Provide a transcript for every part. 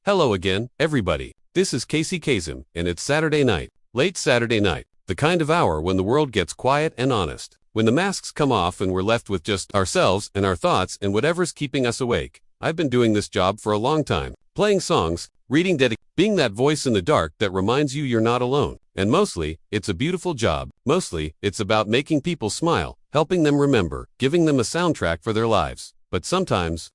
Hello again, everybody. This is Kasem, and it's Saturday night. Late Saturday night. The kind of hour when the world gets quiet and honest. When the masks come off and we're left with just ourselves and our thoughts and whatever's keeping us awake. I've been doing this job for a long time. Playing songs, reading being that voice in the dark that reminds you you're not alone. And mostly, it's a beautiful job. Mostly, it's about making people smile, helping them remember, giving them a soundtrack for their lives. But sometimes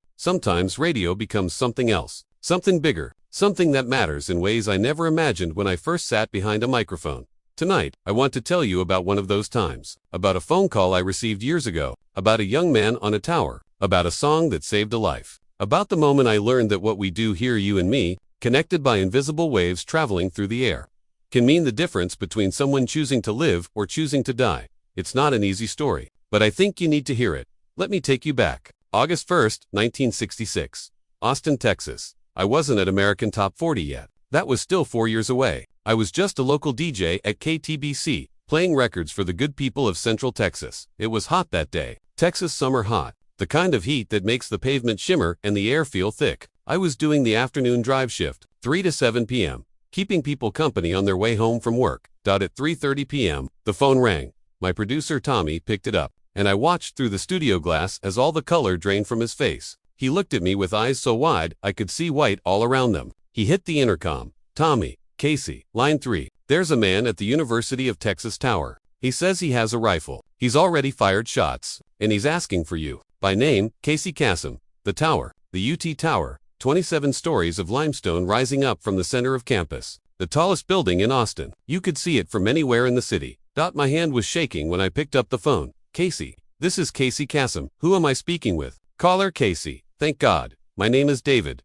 radio becomes something else. Something bigger. Something that matters in ways I never imagined when I first sat behind a microphone. Tonight, I want to tell you about one of those times. About a phone call I received years ago. About a young man on a tower. About a song that saved a life. About the moment I learned that what we do here, you and me, connected by invisible waves traveling through the air, can mean the difference between someone choosing to live or choosing to die. It's not an easy story, but I think you need to hear it. Let me take you back. August 1st, 1966. Austin, Texas. I wasn't at American Top 40 yet. That was still 4 years away. I was just a local DJ at KTBC, playing records for the good people of Central Texas. It was hot that day. Texas summer hot. The kind of heat that makes the pavement shimmer and the air feel thick. I was doing the afternoon drive shift, 3 to 7 p.m., keeping people company on their way home from work. At 3:30 p.m., the phone rang. My producer Tommy picked it up, and I watched through the studio glass as all the color drained from his face. He looked at me with eyes so wide I could see white all around them. He hit the intercom. Tommy, Casey, line 3. There's a man at the University of Texas Tower. He says he has a rifle. He's already fired shots, and he's asking for you. By name, Kasem. The tower, the UT Tower, 27 stories of limestone rising up from the center of campus. The tallest building in Austin. You could see it from anywhere in the city. My hand was shaking when I picked up the phone. Casey, this is Kasem. Who am I speaking with? Caller Casey. Thank God. My name is David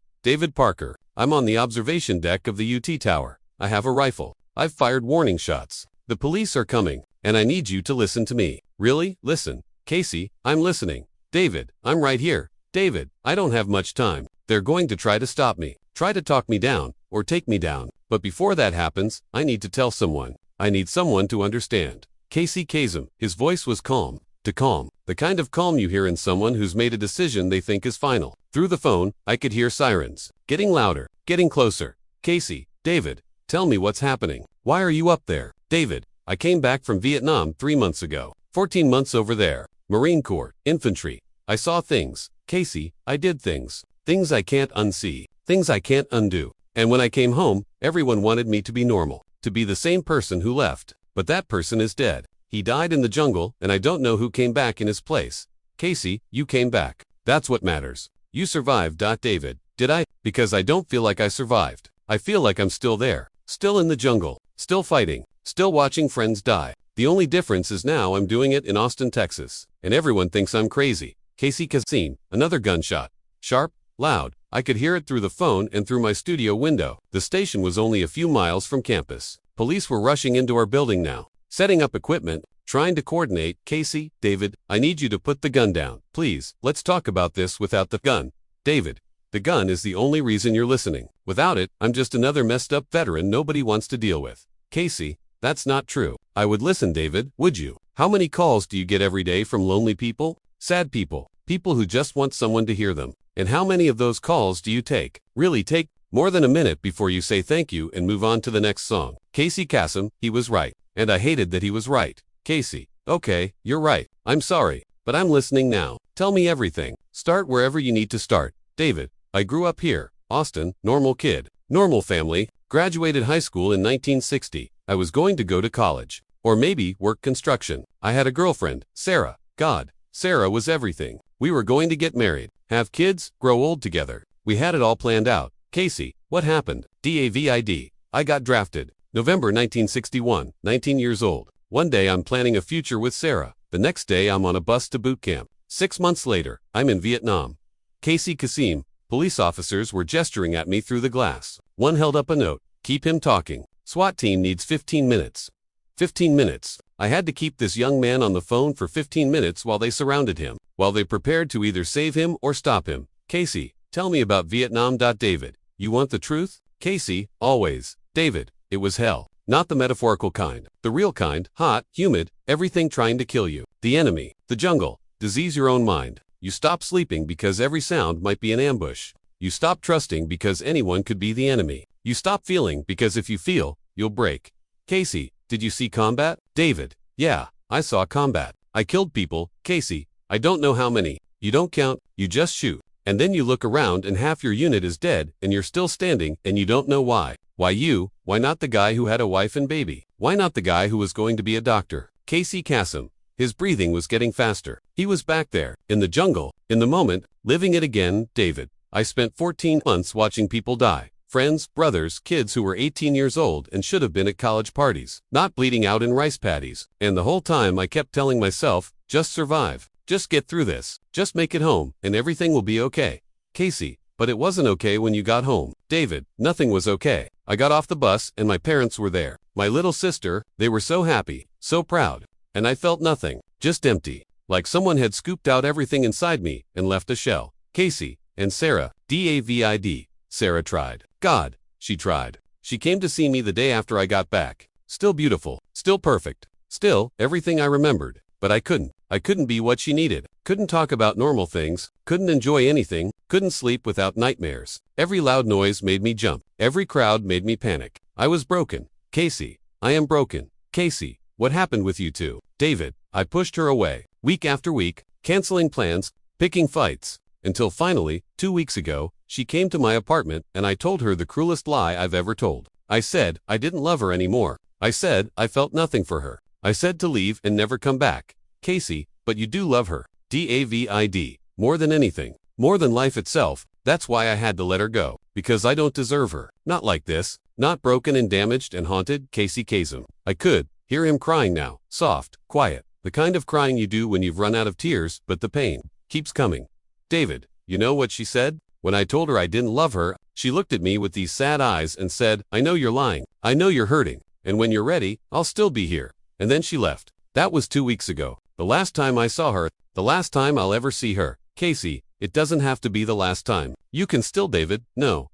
Parker. I'm on the observation deck of the UT Tower. I have a rifle. I've fired warning shots. The police are coming, and I need you to listen to me. Really? Listen. Casey, I'm listening. David, I'm right here. David, I don't have much time. They're going to try to stop me, try to talk me down, or take me down. But before that happens, I need to tell someone. I need someone to understand. Kasem. His voice was calm. To calm. The kind of calm you hear in someone who's made a decision they think is final. Through the phone, I could hear sirens. Getting louder. Getting closer. Casey, David, tell me what's happening. Why are you up there? David, I came back from Vietnam 3 months ago. 14 months over there. Marine Corps, infantry. I saw things. Casey, I did things. Things I can't unsee. Things I can't undo. And when I came home, everyone wanted me to be normal. To be the same person who left. But that person is dead. He died in the jungle, and I don't know who came back in his place. Casey, you came back. That's what matters. You survived. David, did I? Because I don't feel like I survived. I feel like I'm still there. Still in the jungle. Still fighting. Still watching friends die. The only difference is now I'm doing it in Austin, Texas. And everyone thinks I'm crazy. Kasem. Another gunshot. Sharp, loud. I could hear it through the phone and through my studio window. The station was only a few miles from campus. Police were rushing into our building now. Setting up equipment, trying to coordinate. Casey, David, I need you to put the gun down. Please, let's talk about this without the gun. David, the gun is the only reason you're listening. Without it, I'm just another messed up veteran nobody wants to deal with. Casey, that's not true. I would listen, David, would you? How many calls do you get every day from lonely people? Sad people? People who just want someone to hear them? And how many of those calls do you take? Really take more than a minute before you say thank you and move on to the next song. Kasem, he was right. And I hated that he was right. Casey, okay, you're right. I'm sorry, but I'm listening now. Tell me everything. Start wherever you need to start. David, I grew up here. Austin, normal kid. Normal family. Graduated high school in 1960. I was going to go to college. Or maybe work construction. I had a girlfriend, Sarah. God, Sarah was everything. We were going to get married, have kids, grow old together. We had it all planned out. Casey, what happened? David, I got drafted. November 1961, 19 years old. One day I'm planning a future with Sarah. The next day I'm on a bus to boot camp. 6 months later, I'm in Vietnam. Kasem, police officers were gesturing at me through the glass. One held up a note. Keep him talking. SWAT team needs 15 minutes. 15 minutes. I had to keep this young man on the phone for 15 minutes while they surrounded him, while they prepared to either save him or stop him. Casey, tell me about Vietnam. David, you want the truth? Casey, always. David, it was hell. Not the metaphorical kind. The real kind. Hot, humid, everything trying to kill you. The enemy. The jungle. Disease your own mind. You stop sleeping because every sound might be an ambush. You stop trusting because anyone could be the enemy. You stop feeling because if you feel, you'll break. Casey, did you see combat? David, yeah, I saw combat. I killed people. Casey, I don't know how many. You don't count, you just shoot. And then you look around and half your unit is dead and you're still standing and you don't know why. Why you? Why not the guy who had a wife and baby? Why not the guy who was going to be a doctor? Casey Kasem. His breathing was getting faster. He was back there, in the jungle, in the moment, living it again. David, I spent 14 months watching people die. Friends, brothers, kids who were 18 years old and should have been at college parties, not bleeding out in rice paddies. And the whole time I kept telling myself, just survive. Just get through this. Just make it home, and everything will be okay. Casey, but it wasn't okay when you got home. David, nothing was okay. I got off the bus and my parents were there. My little sister, they were so happy, so proud. And I felt nothing, just empty, like someone had scooped out everything inside me and left a shell. Casey, and Sarah, David, Sarah tried. God, she tried. She came to see me the day after I got back. Still beautiful, still perfect, still everything I remembered. But I couldn't be what she needed. Couldn't talk about normal things, couldn't enjoy anything, couldn't sleep without nightmares. Every loud noise made me jump. Every crowd made me panic. I was broken. Casey, I am broken. Casey, what happened with you two? David, I pushed her away, week after week, canceling plans, picking fights, until finally, 2 weeks ago, she came to my apartment and I told her the cruelest lie I've ever told. I said I didn't love her anymore. I said I felt nothing for her. I said to leave and never come back. Casey, but you do love her. David, more than anything, more than life itself. That's why I had to let her go, because I don't deserve her. Not like this, not broken and damaged and haunted. Casey Kasem. I could hear him crying now, soft, quiet, the kind of crying you do when you've run out of tears, but the pain keeps coming. David, you know what she said? When I told her I didn't love her, she looked at me with these sad eyes and said, I know you're lying. I know you're hurting. And when you're ready, I'll still be here. And then she left. That was 2 weeks ago. The last time I saw her, the last time I'll ever see her. Casey, it doesn't have to be the last time. You can still, David. No,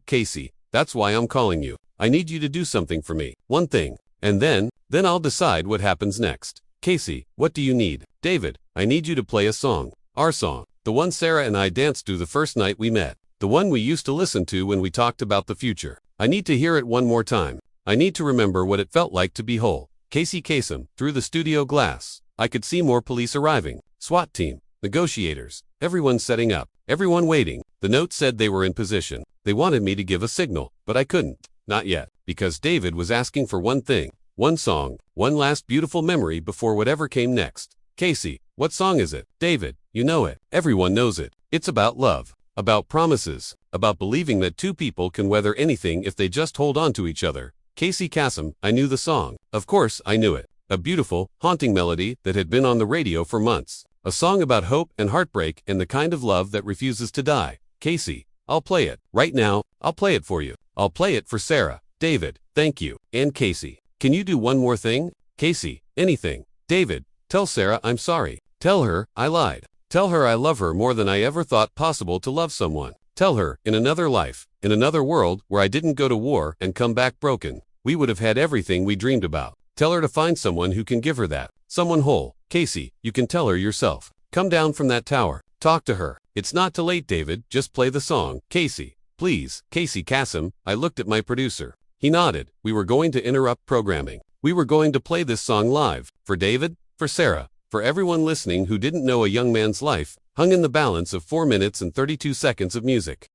Casey. That's why I'm calling you. I need you to do something for me. One thing. And then I'll decide what happens next. Casey, what do you need? David, I need you to play a song. Our song. The one Sarah and I danced to the first night we met. The one we used to listen to when we talked about the future. I need to hear it one more time. I need to remember what it felt like to be whole. Casey Kasem, through the studio glass. I could see more police arriving. SWAT team, negotiators, everyone setting up, everyone waiting. The note said they were in position. They wanted me to give a signal, but I couldn't. Not yet, because David was asking for one thing, one song, one last beautiful memory before whatever came next. Casey, what song is it? David, you know it. Everyone knows it. It's about love, about promises, about believing that two people can weather anything if they just hold on to each other. Casey Kasem, I knew the song. Of course, I knew it. A beautiful, haunting melody that had been on the radio for months. A song about hope and heartbreak and the kind of love that refuses to die. Casey, I'll play it. Right now, I'll play it for you. I'll play it for Sarah. David, thank you. And Casey, can you do one more thing? Casey, anything. David, tell Sarah I'm sorry. Tell her I lied. Tell her I love her more than I ever thought possible to love someone. Tell her, in another life, in another world where I didn't go to war and come back broken, we would have had everything we dreamed about. Tell her to find someone who can give her that. Someone whole. Casey, you can tell her yourself. Come down from that tower. Talk to her. It's not too late, David. Just play the song. Casey, please. Casey Kasem. I looked at my producer. He nodded. We were going to interrupt programming. We were going to play this song live. For David, for Sarah, for everyone listening who didn't know a young man's life hung in the balance of 4 minutes and 32 seconds of music.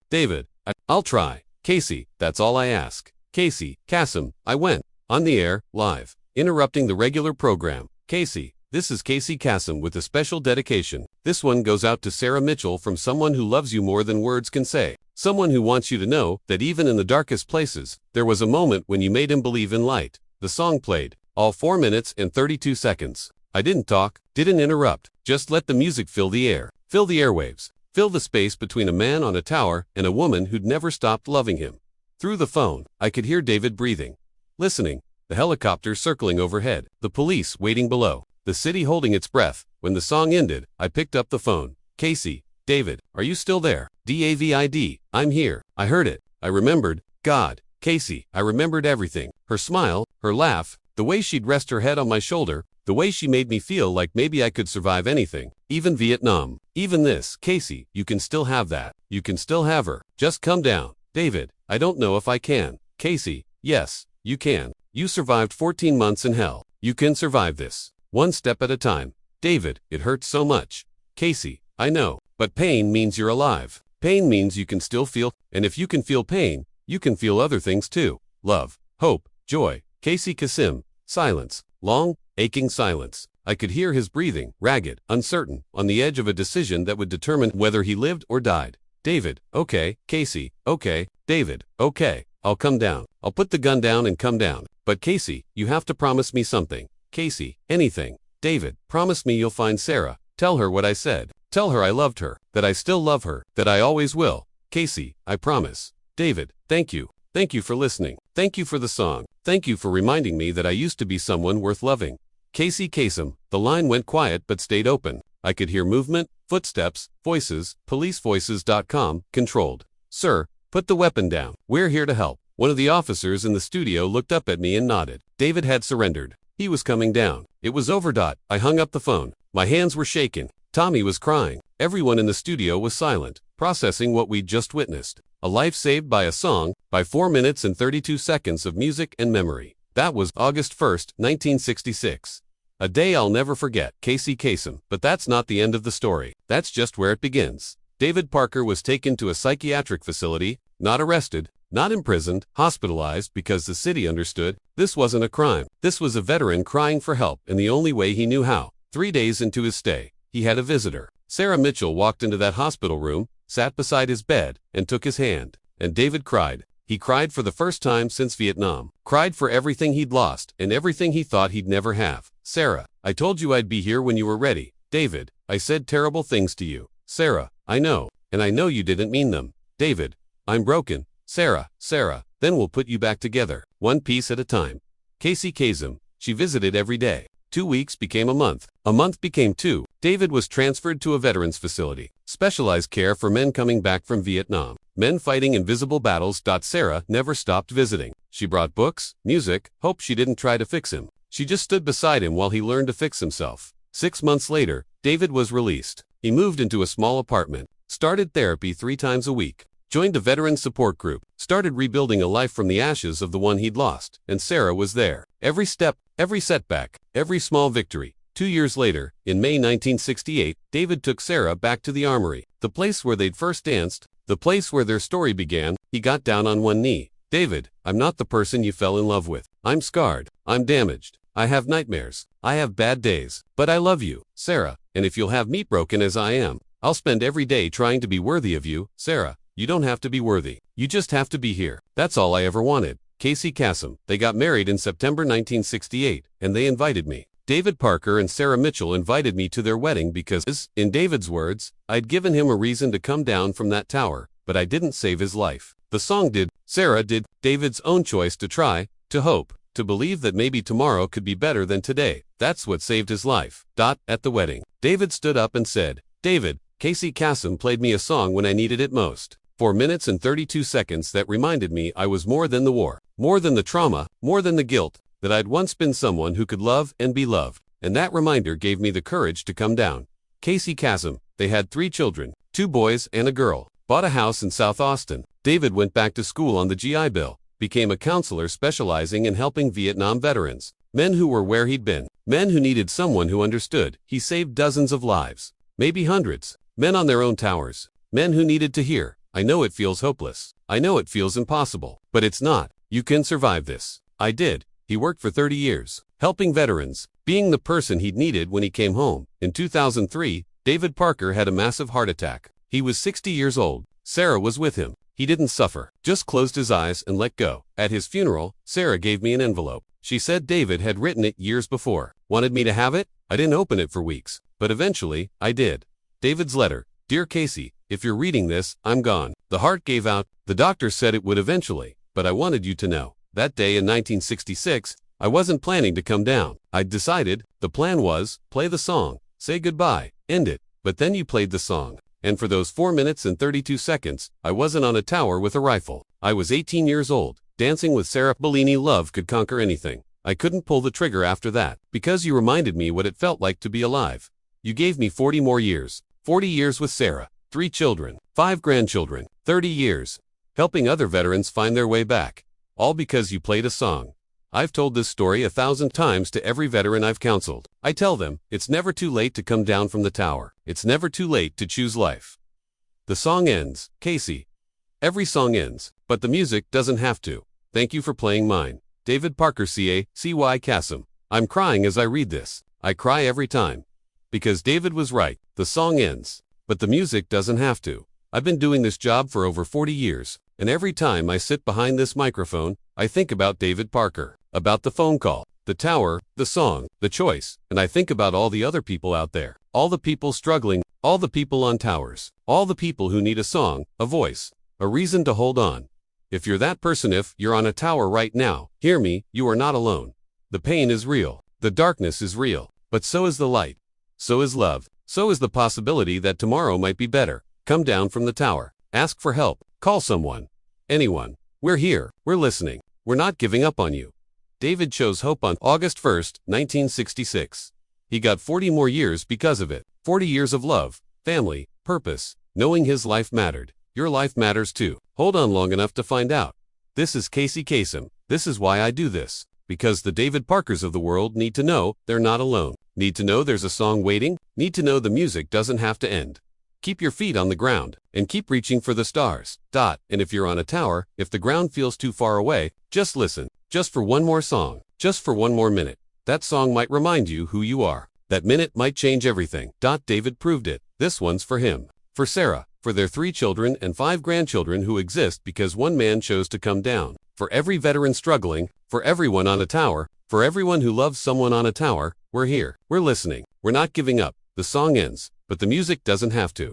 David, I'll try. Casey, that's all I ask. Casey Kasem. I went on the air, live, interrupting the regular program. Casey, this is Casey Kasem with a special dedication. This one goes out to Sarah Mitchell from someone who loves you more than words can say. Someone who wants you to know that even in the darkest places, there was a moment when you made him believe in light. The song played, all 4 minutes and 32 seconds. I didn't talk, didn't interrupt, just let the music fill the air, fill the airwaves, fill the space between a man on a tower and a woman who'd never stopped loving him. Through the phone, I could hear David breathing, listening, the helicopters circling overhead, the police waiting below, the city holding its breath. When the song ended, I picked up the phone. Casey, David, are you still there? David, I'm here. I heard it. I remembered. God, Casey, I remembered everything. Her smile, her laugh, The way she'd rest her head on my shoulder, the way she made me feel like maybe I could survive anything, even Vietnam. Even this, Casey, you can still have that. You can still have her. Just come down. David, I don't know if I can. Casey, yes, you can. You survived 14 months in hell. You can survive this. One step at a time. David, it hurts so much. Casey, I know, but pain means you're alive. Pain means you can still feel, and if you can feel pain, you can feel other things too. Love, hope, joy. Casey Kasem. Silence. Long, aching silence. I could hear his breathing, ragged, uncertain, on the edge of a decision that would determine whether he lived or died. David, okay. Casey, okay. David, okay. I'll come down. I'll put the gun down and come down. But Casey, you have to promise me something. Casey, anything. David, promise me you'll find Sarah. Tell her what I said. Tell her I loved her, that I still love her, that I always will. Casey, I promise. David, thank you. Thank you for listening. Thank you for the song. Thank you for reminding me that I used to be someone worth loving. Casey Kasem. The line went quiet but stayed open. I could hear movement, footsteps, voices, policevoices.com, controlled. Sir, put the weapon down. We're here to help. One of the officers in the studio looked up at me and nodded. David had surrendered. He was coming down. It was over. I hung up the phone. My hands were shaking. Tommy was crying. Everyone in the studio was silent, processing what we'd just witnessed. A life saved by a song, by 4 minutes and 32 seconds of music and memory. That was August 1st, 1966. A day I'll never forget. Casey Kasem. But that's not the end of the story. That's just where it begins. David Parker was taken to a psychiatric facility, not arrested, not imprisoned, hospitalized because the city understood this wasn't a crime. This was a veteran crying for help in the only way he knew how. 3 days into his stay, he had a visitor. Sarah Mitchell walked into that hospital room, sat beside his bed, and took his hand. And David cried. He cried for the first time since Vietnam. Cried for everything he'd lost and everything he thought he'd never have. Sarah, I told you I'd be here when you were ready. David, I said terrible things to you. Sarah, I know, and I know you didn't mean them. David, I'm broken. Sarah, then we'll put you back together, one piece at a time. Casey Kasem. She visited every day. 2 weeks became a month. A month became 2. David was transferred to a veterans facility. Specialized care for men coming back from Vietnam. Men fighting invisible battles. Sarah never stopped visiting. She brought books, music, hope. She didn't try to fix him. She just stood beside him while he learned to fix himself. 6 months later, David was released. He moved into a small apartment, started therapy 3 times a week, joined a veteran support group, started rebuilding a life from the ashes of the one he'd lost, and Sarah was there. Every step, every setback, every small victory. 2 years later, in May 1968, David took Sarah back to the armory, the place where they'd first danced, the place where their story began. He got down on one knee. David, I'm not the person you fell in love with. I'm scarred. I'm damaged. I have nightmares. I have bad days. But I love you, Sarah, and if you'll have me broken as I am, I'll spend every day trying to be worthy of you. Sarah, you don't have to be worthy. You just have to be here. That's all I ever wanted. Casey Kasem. They got married in September 1968, and they invited me. David Parker and Sarah Mitchell invited me to their wedding because, in David's words, I'd given him a reason to come down from that tower, but I didn't save his life. The song did. Sarah did. David's own choice to try, to hope, to believe that maybe tomorrow could be better than today. That's what saved his life. At the wedding, David stood up and said, David, Casey Kasem played me a song when I needed it most. 4 minutes and 32 seconds that reminded me I was more than the war, more than the trauma, more than the guilt, that I'd once been someone who could love and be loved. And that reminder gave me the courage to come down. Casey Kasem. They had 3 children, 2 boys and a girl, bought a house in South Austin. David went back to school on the GI Bill, became a counselor specializing in helping Vietnam veterans, men who were where he'd been, men who needed someone who understood. He saved dozens of lives, maybe hundreds, men on their own towers, men who needed to hear, I know it feels hopeless. I know it feels impossible, but it's not. You can survive this. I did. He worked for 30 years, helping veterans, being the person he'd needed when he came home. In 2003, David Parker had a massive heart attack. He was 60 years old. Sarah was with him. He didn't suffer, just closed his eyes and let go. At his funeral, Sarah gave me an envelope. She said David had written it years before. Wanted me to have it? I didn't open it for weeks, but eventually, I did. David's letter. Dear Casey, if you're reading this, I'm gone. The heart gave out. The doctor said it would eventually, but I wanted you to know. That day in 1966, I wasn't planning to come down. I'd decided, the plan was, play the song, say goodbye, end it. But then you played the song. And for those 4 minutes and 32 seconds, I wasn't on a tower with a rifle. I was 18 years old, dancing with Sarah. Bellini. Love could conquer anything. I couldn't pull the trigger after that, because you reminded me what it felt like to be alive. You gave me 40 more years. 40 years with Sarah, 3 children, 5 grandchildren, 30 years, helping other veterans find their way back. All because you played a song. I've told this story 1,000 times to every veteran I've counseled. I tell them, it's never too late to come down from the tower. It's never too late to choose life. The song ends, Casey. Every song ends, but the music doesn't have to. Thank you for playing mine. David Parker CA, CY Kasem. I'm crying as I read this. I cry every time. Because David was right, the song ends, but the music doesn't have to. I've been doing this job for over 40 years, and every time I sit behind this microphone, I think about David Parker, about the phone call, the tower, the song, the choice, and I think about all the other people out there, all the people struggling, all the people on towers, all the people who need a song, a voice, a reason to hold on. If you're that person, if you're on a tower right now, hear me, you are not alone. The pain is real, the darkness is real, but so is the light. So is love, so is the possibility that tomorrow might be better. Come down from the tower, ask for help, call someone, anyone. We're here, we're listening, we're not giving up on you. David chose hope on August 1st, 1966. He got 40 more years because of it. 40 years of love, family, purpose, knowing his life mattered. Your life matters too. Hold on long enough to find out. This is Casey Kasem. This is why I do this. Because the David Parkers of the world need to know they're not alone. Need to know there's a song waiting. Need to know the music doesn't have to end. Keep your feet on the ground and keep reaching for the stars. And if you're on a tower, if the ground feels too far away, just listen. Just for one more song. Just for one more minute. That song might remind you who you are. That minute might change everything. David proved it. This one's for him. For Sarah. For their 3 children and 5 grandchildren who exist because one man chose to come down. For every veteran struggling. For everyone on a tower. For everyone who loves someone on a tower. We're here. We're listening. We're not giving up. The song ends, but the music doesn't have to.